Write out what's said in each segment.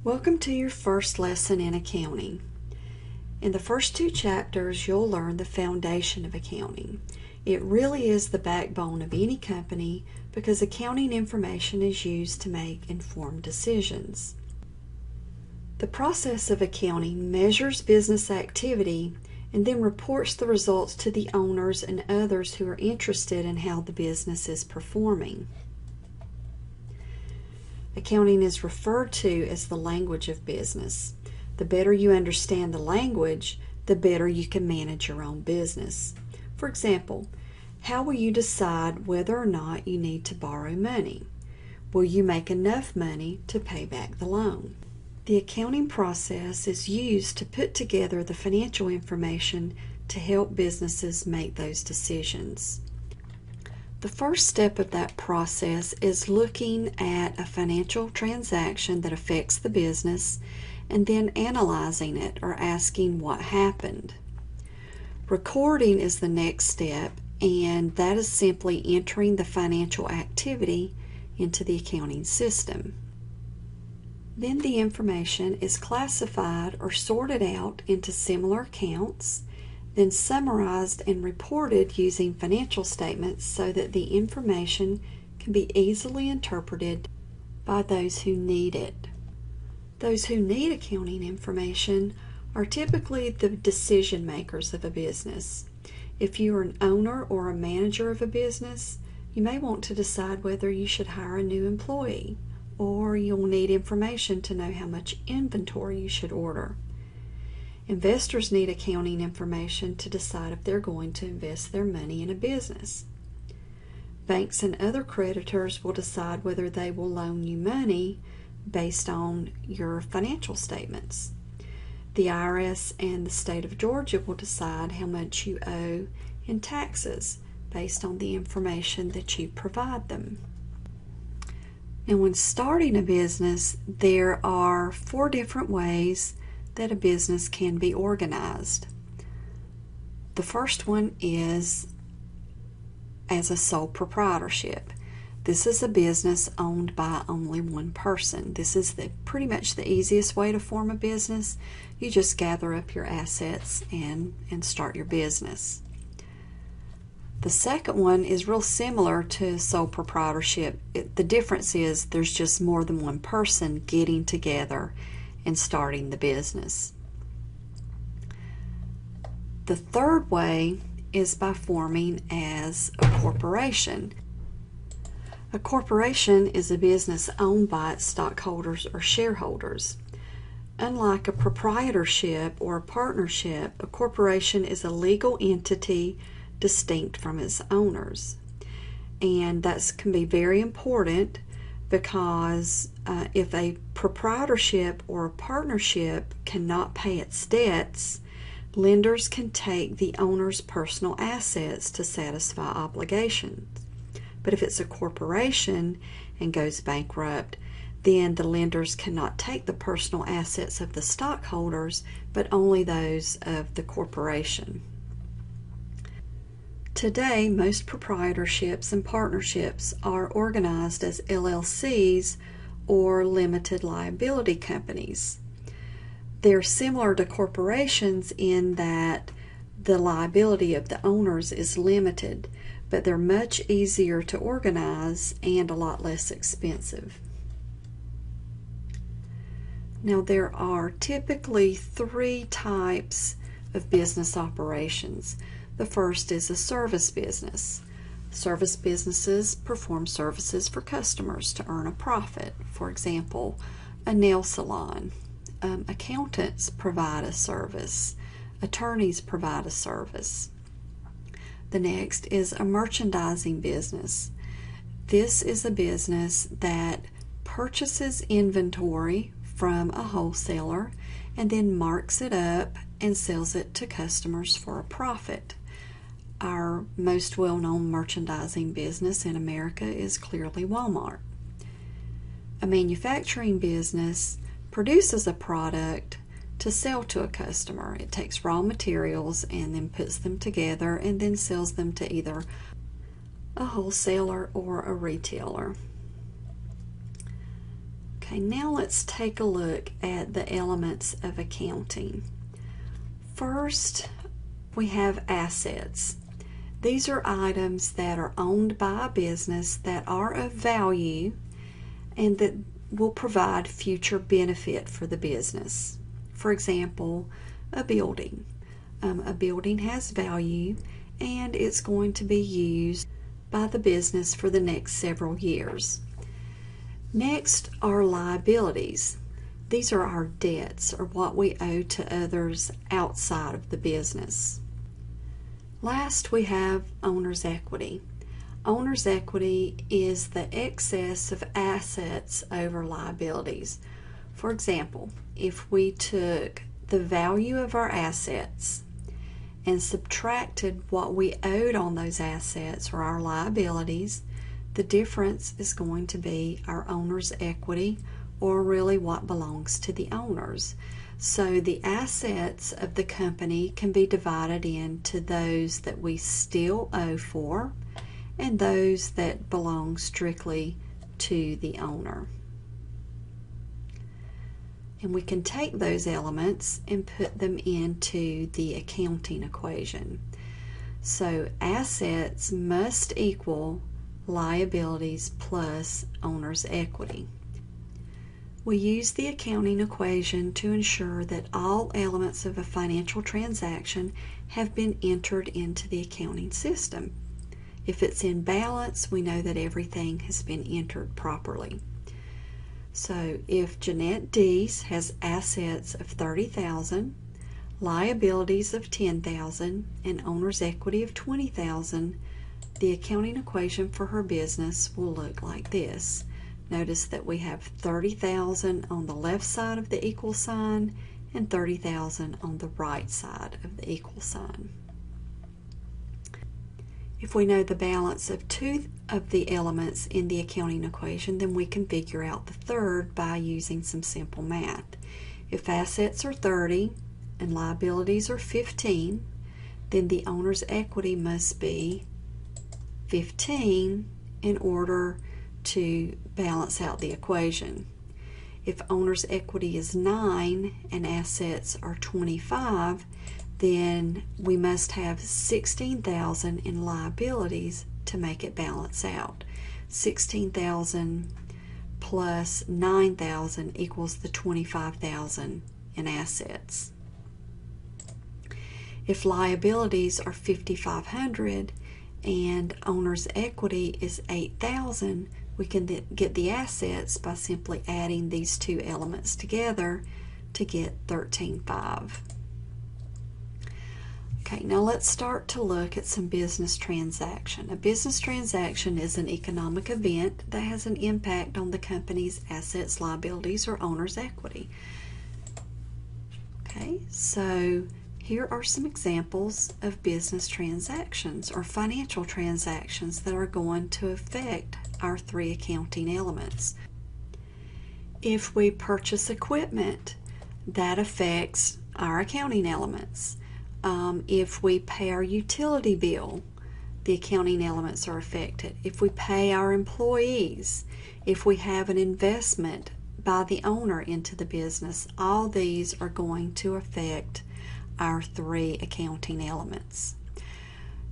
Welcome to your first lesson in accounting. In the first two chapters, you'll learn the foundation of accounting. It really is the backbone of any company because accounting information is used to make informed decisions. The process of accounting measures business activity and then reports the results to the owners and others who are interested in how the business is performing. Accounting is referred to as the language of business. The better you understand the language, the better you can manage your own business. For example, how will you decide whether or not you need to borrow money? Will you make enough money to pay back the loan? The accounting process is used to put together the financial information to help businesses make those decisions. The first step of that process is looking at a financial transaction that affects the business and then analyzing it or asking what happened. Recording is the next step, and that is simply entering the financial activity into the accounting system. Then the information is classified or sorted out into similar accounts, then summarized and reported using financial statements so that the information can be easily interpreted by those who need it. Those who need accounting information are typically the decision makers of a business. If you are an owner or a manager of a business, you may want to decide whether you should hire a new employee, or you'll need information to know how much inventory you should order. Investors need accounting information to decide if they're going to invest their money in a business. Banks and other creditors will decide whether they will loan you money based on your financial statements. The IRS and the state of Georgia will decide how much you owe in taxes based on the information that you provide them. Now, when starting a business, there are 4 different ways that a business can be organized. The first one is as a sole proprietorship. This is a business owned by only one person. This is pretty much the easiest way to form a business. You just gather up your assets and start your business. The second one is real similar to sole proprietorship. The difference is there's just more than one person getting together and starting the business. The third way is by forming as a corporation. A corporation is a business owned by its stockholders or shareholders. Unlike a proprietorship or a partnership, a corporation is a legal entity distinct from its owners. And that can be very important because if a proprietorship or a partnership cannot pay its debts, lenders can take the owner's personal assets to satisfy obligations. But if it's a corporation and goes bankrupt, then the lenders cannot take the personal assets of the stockholders, but only those of the corporation. Today, most proprietorships and partnerships are organized as LLCs or limited liability companies. They're similar to corporations in that the liability of the owners is limited, but they're much easier to organize and a lot less expensive. Now, there are typically 3 types of business operations. The first is a service business. Service businesses perform services for customers to earn a profit. For example, a nail salon. Accountants provide a service. Attorneys provide a service. The next is a merchandising business. This is a business that purchases inventory from a wholesaler and then marks it up and sells it to customers for a profit. Our most well-known merchandising business in America is clearly Walmart. A manufacturing business produces a product to sell to a customer. It takes raw materials and then puts them together and then sells them to either a wholesaler or a retailer. Okay, now let's take a look at the elements of accounting. First, we have assets. These are items that are owned by a business that are of value and that will provide future benefit for the business. For example, a building. A building has value and it's going to be used by the business for the next several years. Next are liabilities. These are our debts, or what we owe to others outside of the business. Last, we have owner's equity. Owner's equity is the excess of assets over liabilities. For example, if we took the value of our assets and subtracted what we owed on those assets or our liabilities, the difference is going to be our owner's equity, or really what belongs to the owners. So the assets of the company can be divided into those that we still owe for and those that belong strictly to the owner. And we can take those elements and put them into the accounting equation. So assets must equal liabilities plus owner's equity. We use the accounting equation to ensure that all elements of a financial transaction have been entered into the accounting system. If it's in balance, we know that everything has been entered properly. So if Jeanette Deese has assets of $30,000, liabilities of $10,000, and owner's equity of $20,000, the accounting equation for her business will look like this. Notice that we have $30,000 on the left side of the equal sign and $30,000 on the right side of the equal sign. If we know the balance of two of the elements in the accounting equation, then we can figure out the third by using some simple math. If assets are 30 and liabilities are 15, then the owner's equity must be 15 in order to balance out the equation. If owner's equity is 9 and assets are 25, then we must have 16,000 in liabilities to make it balance out. 16,000 plus 9,000 equals the 25,000 in assets. If liabilities are 5,500 and owner's equity is 8,000, we can get the assets by simply adding these two elements together to get 13,500. Okay, now let's start to look at some business transaction. A business transaction is an economic event that has an impact on the company's assets, liabilities, or owner's equity. Okay, so here are some examples of business transactions or financial transactions that are going to affect our three accounting elements. If we purchase equipment, that affects our accounting elements. If we pay our utility bill, the accounting elements are affected. If we pay our employees, if we have an investment by the owner into the business, all these are going to affect our three accounting elements.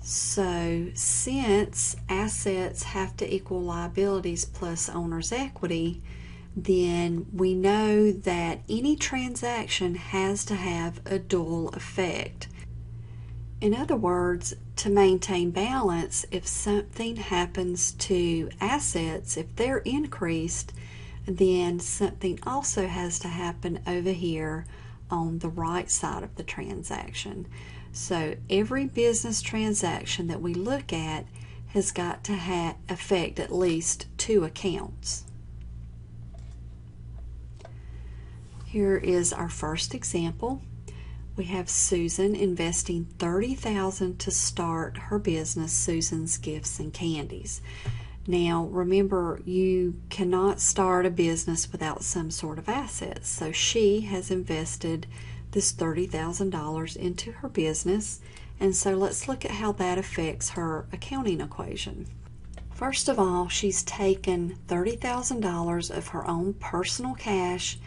So since assets have to equal liabilities plus owner's equity, then we know that any transaction has to have a dual effect. In other words, to maintain balance, if something happens to assets, if they're increased, then something also has to happen over here on the right side of the transaction. So every business transaction that we look at has got to affect at least two accounts. Here is our first example. We have Susan investing $30,000 to start her business, Susan's Gifts and Candies. Now remember, you cannot start a business without some sort of assets. So she has invested this $30,000 into her business, and so let's look at how that affects her accounting equation. First of all, she's taken $30,000 of her own personal cash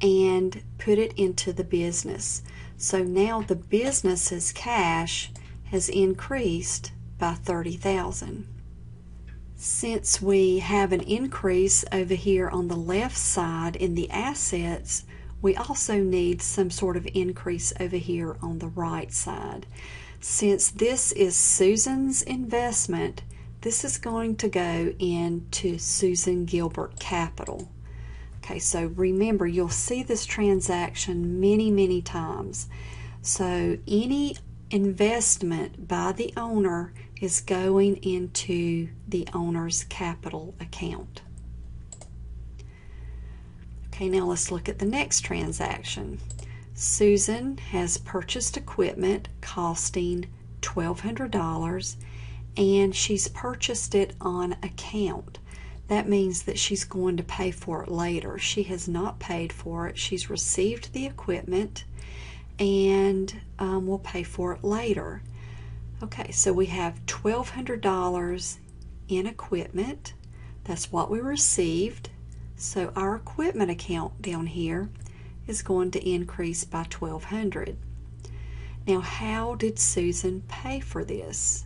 and put it into the business. So now the business's cash has increased by $30,000. Since we have an increase over here on the left side in the assets, we also need some sort of increase over here on the right side. Since this is Susan's investment, this is going to go into Susan Gilbert Capital. Okay, so remember, you'll see this transaction many times. So any investment by the owner is going into the owner's capital account. Okay, now let's look at the next transaction. Susan has purchased equipment costing $1,200 and she's purchased it on account. That means that she's going to pay for it later. She has not paid for it. She's received the equipment and will pay for it later. Okay, so we have $1,200 in equipment. That's what we received. So our equipment account down here is going to increase by $1,200. Now, how did Susan pay for this?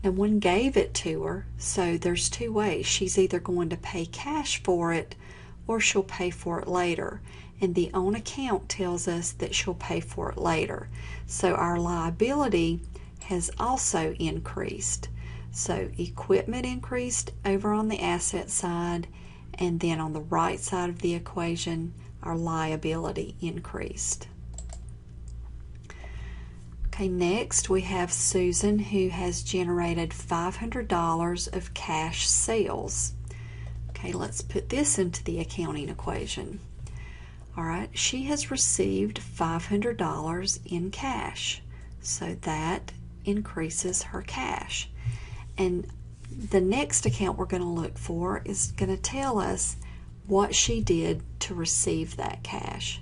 No one gave it to her, so there's two ways. She's either going to pay cash for it or she'll pay for it later. And the on account tells us that she'll pay for it later. So our liability has also increased. So equipment increased over on the asset side, and then on the right side of the equation, our liability increased. Okay, next we have Susan, who has generated $500 of cash sales. Okay, let's put this into the accounting equation. All right, she has received $500 in cash, so that increases her cash. And the next account we're going to look for is going to tell us what she did to receive that cash.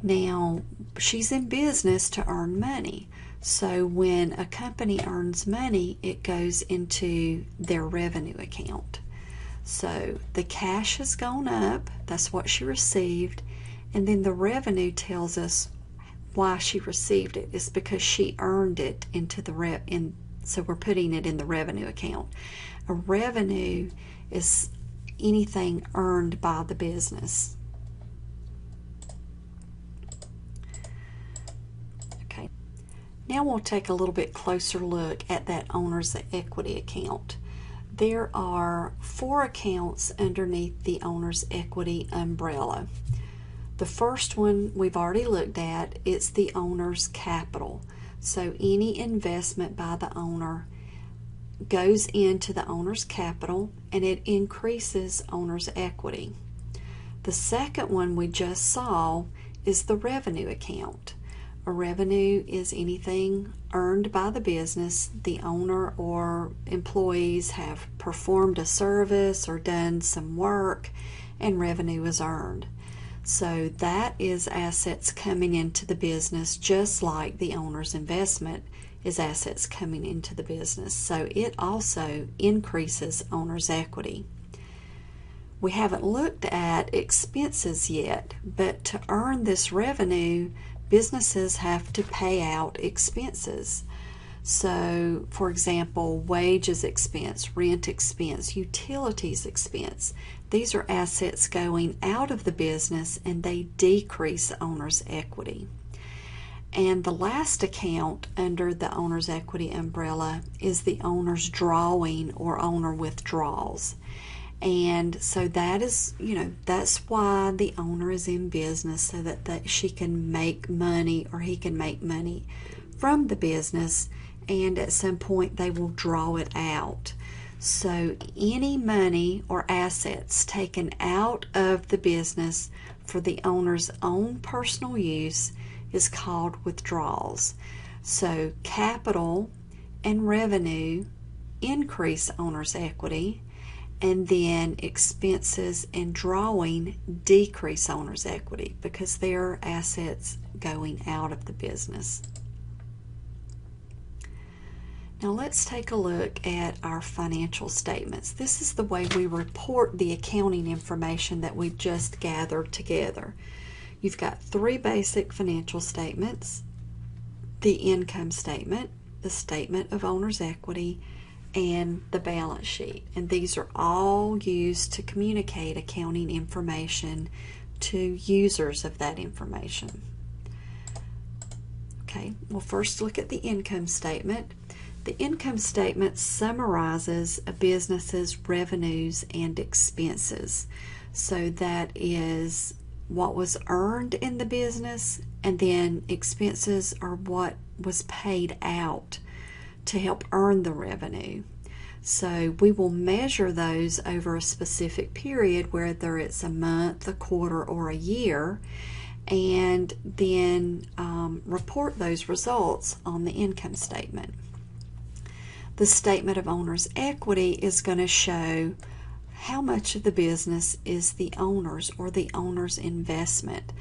Now, she's in business to earn money. So when a company earns money, it goes into their revenue account. So the cash has gone up, that's what she received, and then the revenue tells us why she received it. It's because she earned it into the so we're putting it in the revenue account. A revenue is anything earned by the business. Okay, now we'll take a little bit closer look at that owner's equity account. There are 4 accounts underneath the owner's equity umbrella. The first one we've already looked at. It's the owner's capital. So any investment by the owner goes into the owner's capital and it increases owner's equity. The second one we just saw is the revenue account. A revenue is anything earned by the business. The owner or employees have performed a service or done some work and revenue is earned. So that is assets coming into the business, just like the owner's investment is assets coming into the business. So it also increases owner's equity. We haven't looked at expenses yet, but to earn this revenue, businesses have to pay out expenses. So, for example, wages expense, rent expense, utilities expense. These are assets going out of the business and they decrease owner's equity. And the last account under the owner's equity umbrella is the owner's drawing or owner withdrawals. And so that is, that's why the owner is in business, so that she can make money or he can make money from the business, and at some point they will draw it out. So any money or assets taken out of the business for the owner's own personal use is called withdrawals. So capital and revenue increase owner's equity, and then expenses and drawing decrease owner's equity because they're assets going out of the business. Now let's take a look at our financial statements. This is the way we report the accounting information that we've just gathered together. You've got three basic financial statements: the income statement, the statement of owner's equity, and the balance sheet. And these are all used to communicate accounting information to users of that information. Okay, we'll first look at the income statement. The income statement summarizes a business's revenues and expenses. So that is what was earned in the business, and then expenses are what was paid out to help earn the revenue. So we will measure those over a specific period, whether it's a month, a quarter, or a year, and then report those results on the income statement. The statement of owner's equity is going to show how much of the business is the owner's or the owner's investment.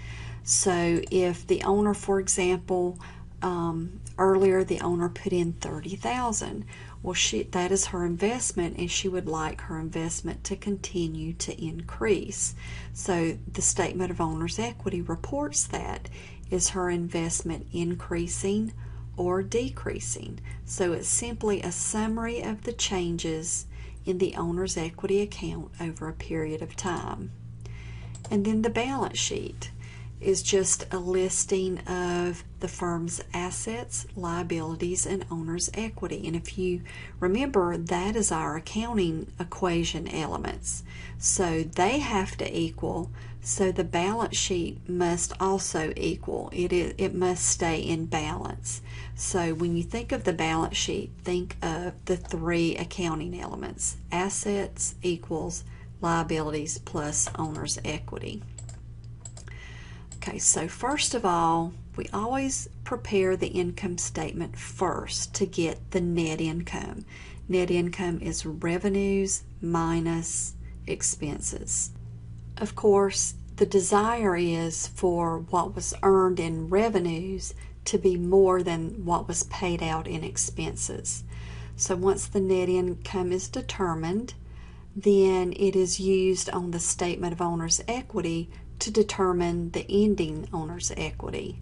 So if the owner, for example, earlier the owner put in $30,000, well, that is her investment, and she would like her investment to continue to increase. So the statement of owner's equity reports that. Is her investment increasing or decreasing? So it's simply a summary of the changes in the owner's equity account over a period of time. And then the balance sheet is just a listing of the firm's assets, liabilities, and owner's equity. And if you remember, that is our accounting equation elements. So they have to equal, so the balance sheet must also equal. It must stay in balance. So when you think of the balance sheet, think of the three accounting elements: assets equals liabilities plus owner's equity. Okay, so first of all, we always prepare the income statement first to get the net income. Net income is revenues minus expenses. Of course, the desire is for what was earned in revenues to be more than what was paid out in expenses. So once the net income is determined, then it is used on the statement of owner's equity to determine the ending owner's equity.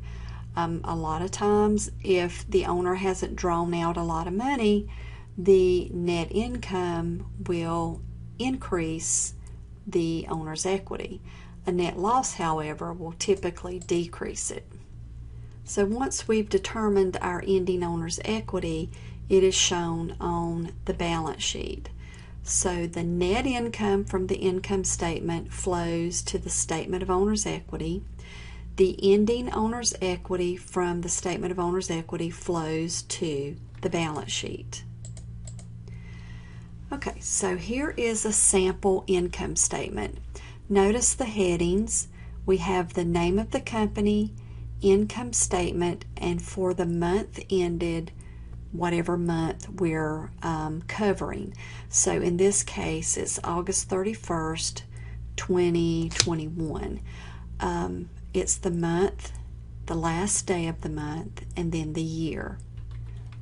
A lot of times, if the owner hasn't drawn out a lot of money, the net income will increase the owner's equity. A net loss, however, will typically decrease it. So once we've determined our ending owner's equity, it is shown on the balance sheet. So the net income from the income statement flows to the statement of owner's equity. The ending owner's equity from the statement of owner's equity flows to the balance sheet. Okay, so here is a sample income statement. Notice the headings. We have the name of the company, income statement, and for the month ended, whatever month we're covering. So in this case, it's August 31st, 2021. It's the month, the last day of the month, and then the year.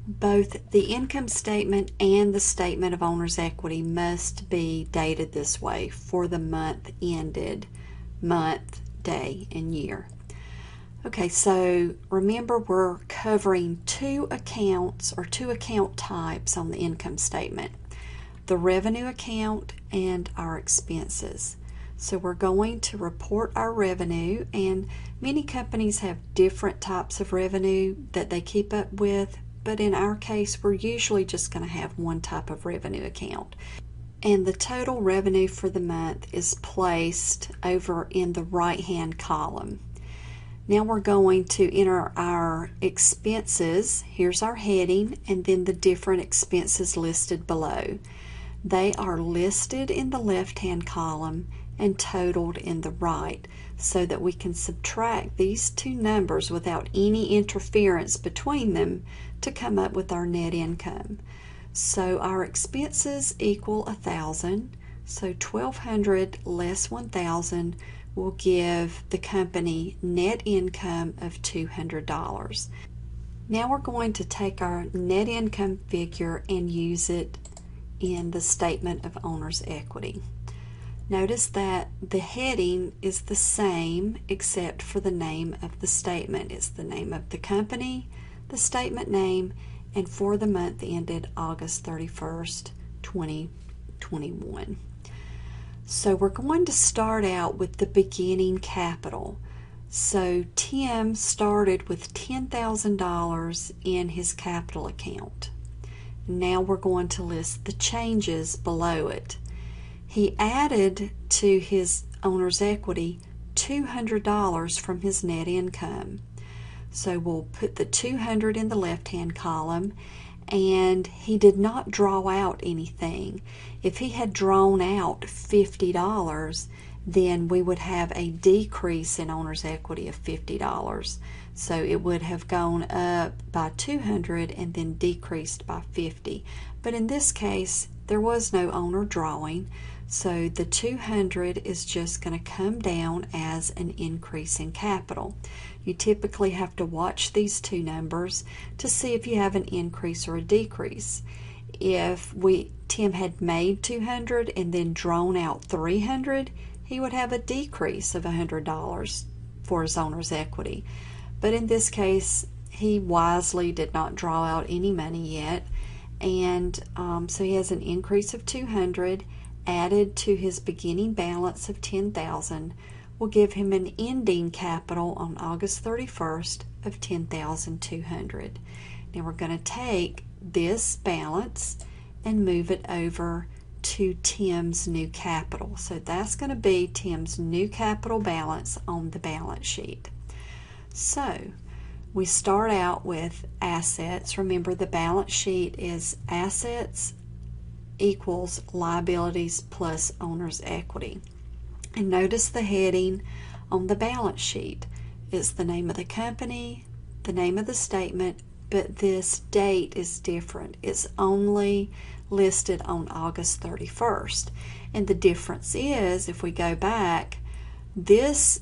Both the income statement and the statement of owner's equity must be dated this way for the month ended, month, day, and year. Okay, so remember, we're covering two accounts or two account types on the income statement: the revenue account and our expenses. So we're going to report our revenue, and many companies have different types of revenue that they keep up with, but in our case, we're usually just going to have one type of revenue account. And the total revenue for the month is placed over in the right-hand column. Now we're going to enter our expenses. Here's our heading, and then the different expenses listed below. They are listed in the left-hand column and totaled in the right, so that we can subtract these two numbers without any interference between them to come up with our net income. So our expenses equal 1,000, so 1,200 less 1,000 will give the company net income of $200. Now we're going to take our net income figure and use it in the statement of owner's equity. Notice that the heading is the same except for the name of the statement. It's the name of the company, the statement name, and for the month ended August 31st, 2021. So we're going to start out with the beginning capital. So Tim started with $10,000 in his capital account. Now we're going to list the changes below it. He added to his owner's equity $200 from his net income. So we'll put the 200 in the left-hand column, and he did not draw out anything. If he had drawn out $50, then we would have a decrease in owner's equity of $50. So it would have gone up by 200 and then decreased by 50. But in this case, there was no owner drawing, so the 200 is just going to come down as an increase in capital. You typically have to watch these two numbers to see if you have an increase or a decrease. If Tim had made 200 and then drawn out 300, he would have a decrease of $100 for his owner's equity. But in this case, he wisely did not draw out any money yet, and so he has an increase of 200 added to his beginning balance of $10,000 will give him an ending capital on August 31st of $10,200. Now we're going to take this balance and move it over to Tim's new capital. So that's going to be Tim's new capital balance on the balance sheet. So we start out with assets. Remember, the balance sheet is assets equals liabilities plus owner's equity. And notice the heading on the balance sheet. It's the name of the company, the name of the statement, but this date is different. It's only listed on August 31st. And the difference is, if we go back, this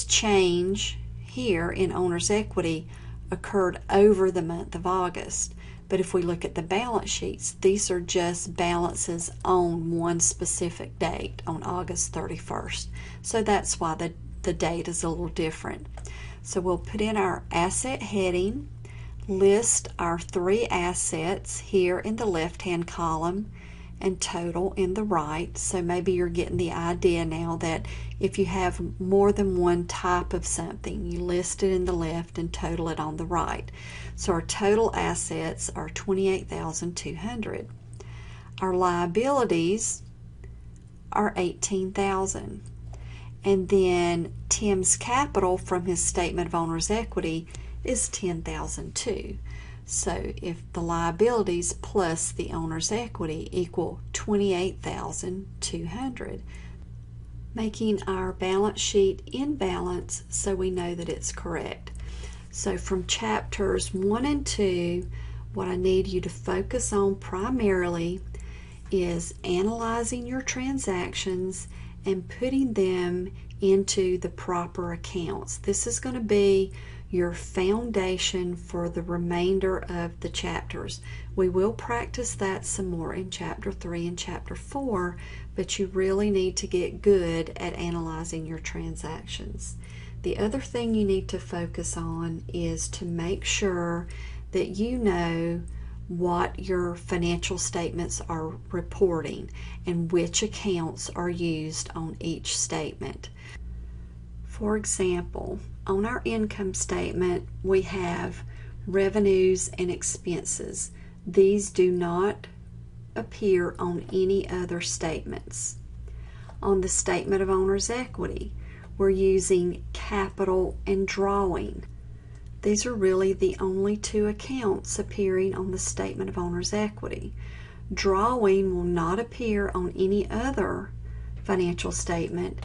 change here in owner's equity occurred over the month of August. But if we look at the balance sheets, these are just balances on one specific date, on August 31st. So that's why the date is a little different. So we'll put in our asset heading, list our three assets here in the left-hand column, and total in the right. So maybe you're getting the idea now that if you have more than one type of something, you list it in the left and total it on the right. So our total assets are $28,200. Our liabilities are $18,000. And then Tim's capital from his statement of owner's equity is $10,002. So if the liabilities plus the owner's equity equal $28,200, making our balance sheet in balance so we know that it's correct. So from chapters 1 and 2, what I need you to focus on primarily is analyzing your transactions and putting them into the proper accounts. This is going to be your foundation for the remainder of the chapters. We will practice that some more in chapter 3 and chapter 4, but you really need to get good at analyzing your transactions. The other thing you need to focus on is to make sure that you know what your financial statements are reporting and which accounts are used on each statement. For example, on our income statement, we have revenues and expenses. These do not appear on any other statements. On the statement of owner's equity, we're using capital and drawing. These are really the only two accounts appearing on the statement of owner's equity. Drawing will not appear on any other financial statement.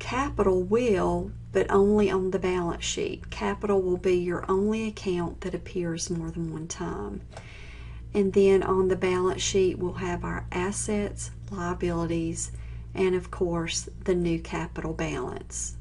Capital will, but only on the balance sheet. Capital will be your only account that appears more than one time. And then on the balance sheet, we'll have our assets, liabilities, and of course, the new capital balance.